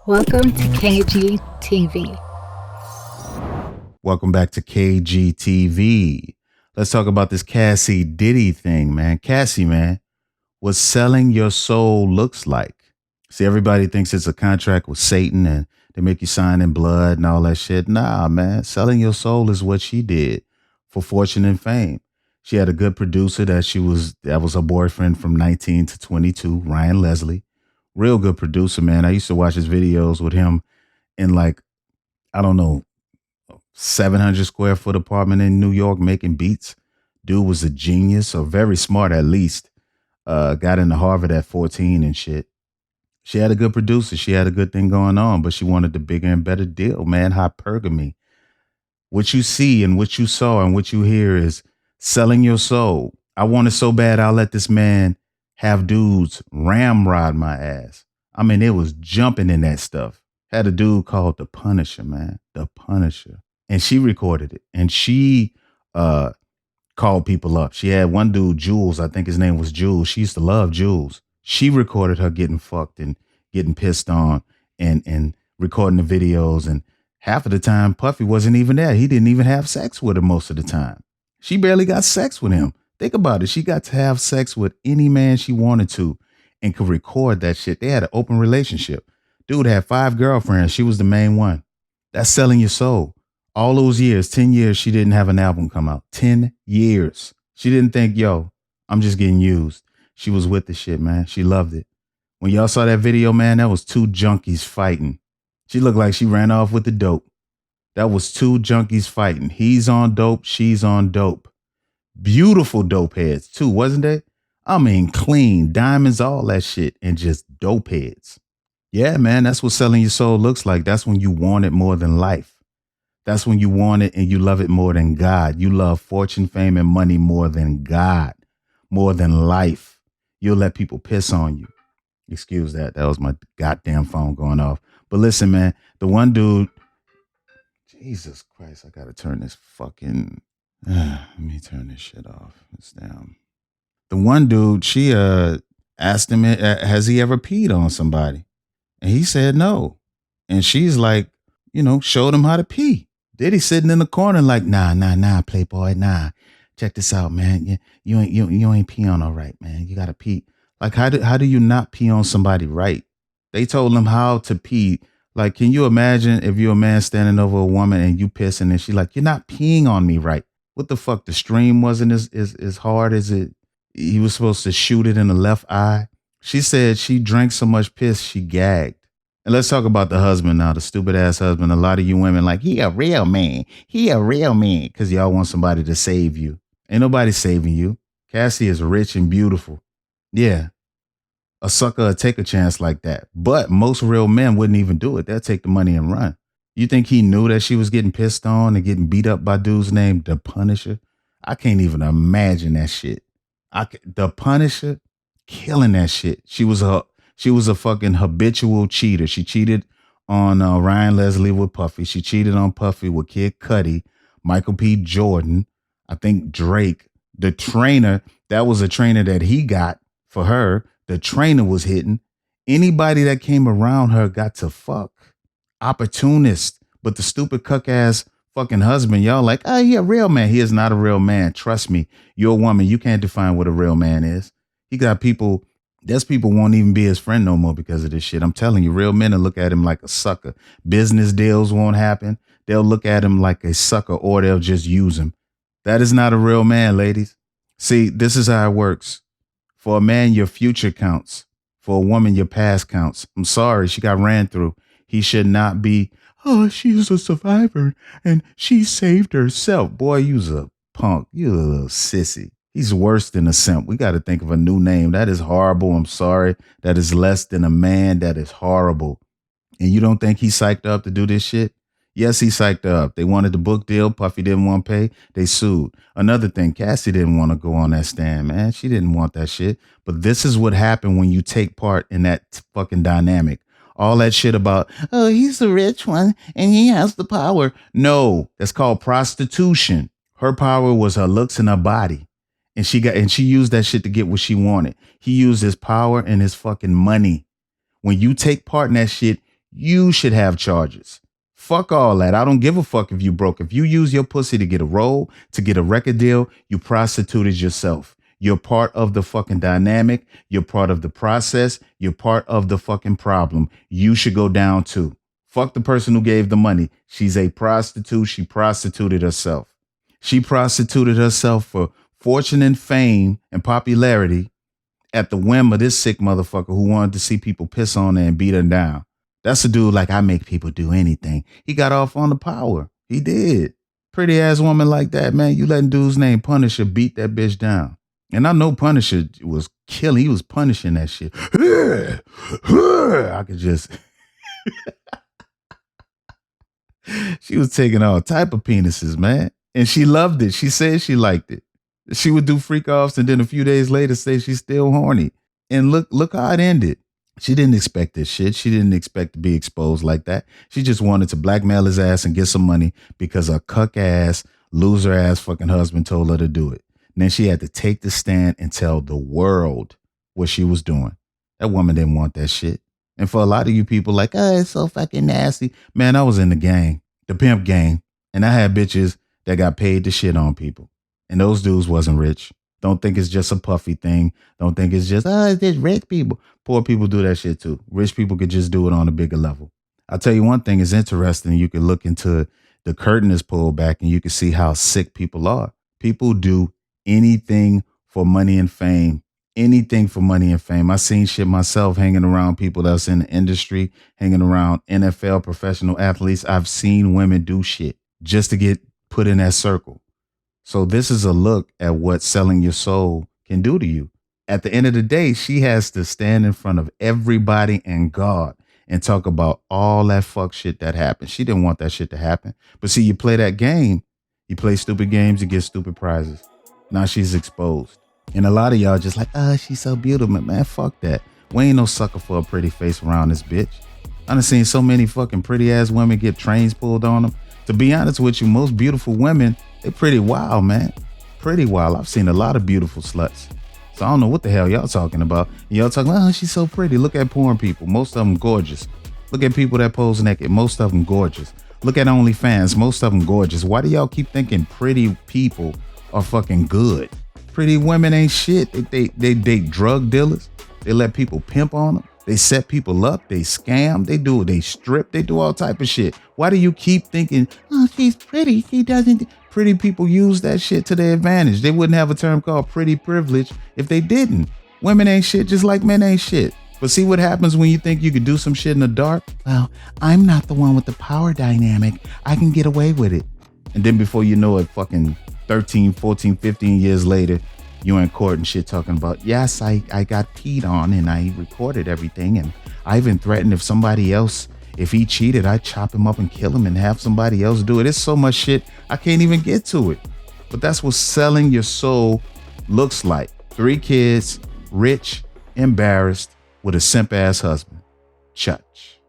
Welcome to KGeeTv. Welcome back to KGeeTv. Let's talk about this Cassie Diddy thing, man. Cassie, man, what selling your soul looks like. See, everybody thinks it's a contract with Satan and they make you sign in blood and all that shit. Nah, man. Selling your soul is what she did for fortune and fame. She had a good producer that was her boyfriend from 19 to 22, Ryan Leslie. Real good producer, man. I used to watch his videos with him in I don't know, 700 square foot apartment in New York making beats. Dude was a genius, or very smart at least. Got into Harvard at 14 and shit. She had a good producer. She had a good thing going on, but she wanted the bigger and better deal, man. Hypergamy. What you see and what you saw and what you hear is selling your soul. I want it so bad I'll let this man have dudes ramrod my ass. I mean, it was jumping in that stuff. Had a dude called The Punisher, man. The Punisher. And she recorded it. And she called people up. She had one dude, Jules. I think his name was Jules. She used to love Jules. She recorded her getting fucked and getting pissed on and recording the videos. And half of the time, Puffy wasn't even there. He didn't even have sex with her most of the time. She barely got sex with him. Think about it. She got to have sex with any man she wanted to and could record that shit. They had an open relationship. Dude had 5 girlfriends. She was the main one. That's selling your soul. All those years, 10 years, she didn't have an album come out. 10 years. She didn't think, yo, I'm just getting used. She was with the shit, man. She loved it. When y'all saw that video, man, that was 2 junkies fighting. She looked like she ran off with the dope. That was 2 junkies fighting. He's on dope. She's on dope. Beautiful dope heads, too, wasn't they? I mean, clean, diamonds, all that shit, and just dope heads. Yeah, man, that's what selling your soul looks like. That's when you want it more than life. That's when you want it and you love it more than God. You love fortune, fame, and money more than God, more than life. You'll let people piss on you. Excuse that. That was my goddamn phone going off. But listen, man, the one dude, Jesus Christ, I got to turn this fucking, let me turn this shit off. It's down. The one dude, she asked him, has he ever peed on somebody? And he said no. And she's like, showed him how to pee. Diddy sitting in the corner like, nah, playboy, nah. Check this out, man. You ain't pee on all right, man. You gotta pee. Like, how do you not pee on somebody right? They told him how to pee. Like, can you imagine if you're a man standing over a woman and you pissing and she's like, you're not peeing on me right? What the fuck? The stream wasn't as hard as it. He was supposed to shoot it in the left eye. She said she drank so much piss she gagged. And let's talk about the husband now, the stupid ass husband. A lot of you women like, he a real man. He a real man. Because y'all want somebody to save you. Ain't nobody saving you. Cassie is rich and beautiful. Yeah. A sucker would take a chance like that. But most real men wouldn't even do it. They'll take the money and run. You think he knew that she was getting pissed on and getting beat up by dudes named The Punisher? I can't even imagine that shit. The Punisher killing that shit. She was a fucking habitual cheater. She cheated on Ryan Leslie with Puffy. She cheated on Puffy with Kid Cudi, Michael P. Jordan, I think Drake. The trainer, that was a trainer that he got for her. The trainer was hitting. Anybody that came around her got to fuck. Opportunist. But the stupid cuck ass fucking husband, y'all like, oh, he a real man. He is not a real man. Trust me. You're a woman. You can't define what a real man is. He got people. There's people won't even be his friend no more because of this shit. I'm telling you, real men will look at him like a sucker. Business deals won't happen. They'll look at him like a sucker or they'll just use him. That is not a real man, ladies. See, this is how it works. For a man, your future counts. For a woman, your past counts. I'm sorry, she got ran through. He should not be, oh, she's a survivor and she saved herself. Boy, you's a punk. You a little sissy. He's worse than a simp. We got to think of a new name. That is horrible. I'm sorry. That is less than a man. That is horrible. And you don't think he's psyched up to do this shit? Yes, he psyched up. They wanted the book deal. Puffy didn't want to pay. They sued. Another thing, Cassie didn't want to go on that stand, man. She didn't want that shit. But this is what happened when you take part in that fucking dynamic. All that shit about, oh, he's the rich one and he has the power. No, that's called prostitution. Her power was her looks and her body. And she used that shit to get what she wanted. He used his power and his fucking money. When you take part in that shit, you should have charges. Fuck all that. I don't give a fuck if you broke. If you use your pussy to get a role, to get a record deal, you prostituted yourself. You're part of the fucking dynamic. You're part of the process. You're part of the fucking problem. You should go down too. Fuck the person who gave the money. She's a prostitute. She prostituted herself. She prostituted herself for fortune and fame and popularity at the whim of this sick motherfucker who wanted to see people piss on her and beat her down. That's a dude like, I make people do anything. He got off on the power. He did. Pretty ass woman like that, man. You letting dudes named Punisher beat that bitch down. And I know Punisher was killing. He was punishing that shit. I could just... She was taking all type of penises, man. And she loved it. She said she liked it. She would do freak offs and then a few days later say she's still horny. And look how it ended. She didn't expect this shit. She didn't expect to be exposed like that. She just wanted to blackmail his ass and get some money because her cuck ass, loser ass fucking husband told her to do it. And then she had to take the stand and tell the world what she was doing. That woman didn't want that shit. And for a lot of you people like, oh, it's so fucking nasty. Man, I was in the gang, the pimp gang, and I had bitches that got paid to shit on people. And those dudes wasn't rich. Don't think it's just a puffy thing. Don't think it's just, it's just rich people. Poor people do that shit too. Rich people could just do it on a bigger level. I'll tell you one thing is interesting. You could look into the curtain is pulled back and you can see how sick people are. People do anything for money and fame. Anything for money and fame. I seen shit myself hanging around people that's in the industry, hanging around NFL professional athletes. I've seen women do shit just to get put in that circle. So this is a look at what selling your soul can do to you. At the end of the day, she has to stand in front of everybody and God and talk about all that fuck shit that happened. She didn't want that shit to happen. But see, you play that game, you play stupid games, you get stupid prizes. Now she's exposed. And a lot of y'all just like, she's so beautiful. Man, fuck that. We ain't no sucker for a pretty face around this bitch. I done seen so many fucking pretty ass women get trains pulled on them. To be honest with you, most beautiful women, they're pretty wild, man. Pretty wild. I've seen a lot of beautiful sluts. So I don't know what the hell y'all talking about. Y'all talking, she's so pretty. Look at porn people. Most of them gorgeous. Look at people that pose naked. Most of them gorgeous. Look at OnlyFans. Most of them gorgeous. Why do y'all keep thinking pretty people are fucking good? Pretty women ain't shit. They date drug dealers. They let people pimp on them. They set people up. They scam. They strip. They do all type of shit. Why do you keep thinking, she's pretty? She doesn't. Pretty people use that shit to their advantage. They wouldn't have a term called pretty privilege if they didn't. Women ain't shit just like men ain't shit. But see what happens when you think you could do some shit in the dark? Well, I'm not the one with the power dynamic. I can get away with it. And then before you know it, fucking 13, 14, 15 years later, you're in court and shit talking about, yes, I got peed on and I recorded everything. And I even threatened if he cheated, I'd chop him up and kill him and have somebody else do it. It's so much shit, I can't even get to it. But that's what selling your soul looks like. 3 kids, rich, embarrassed, with a simp ass husband. Church.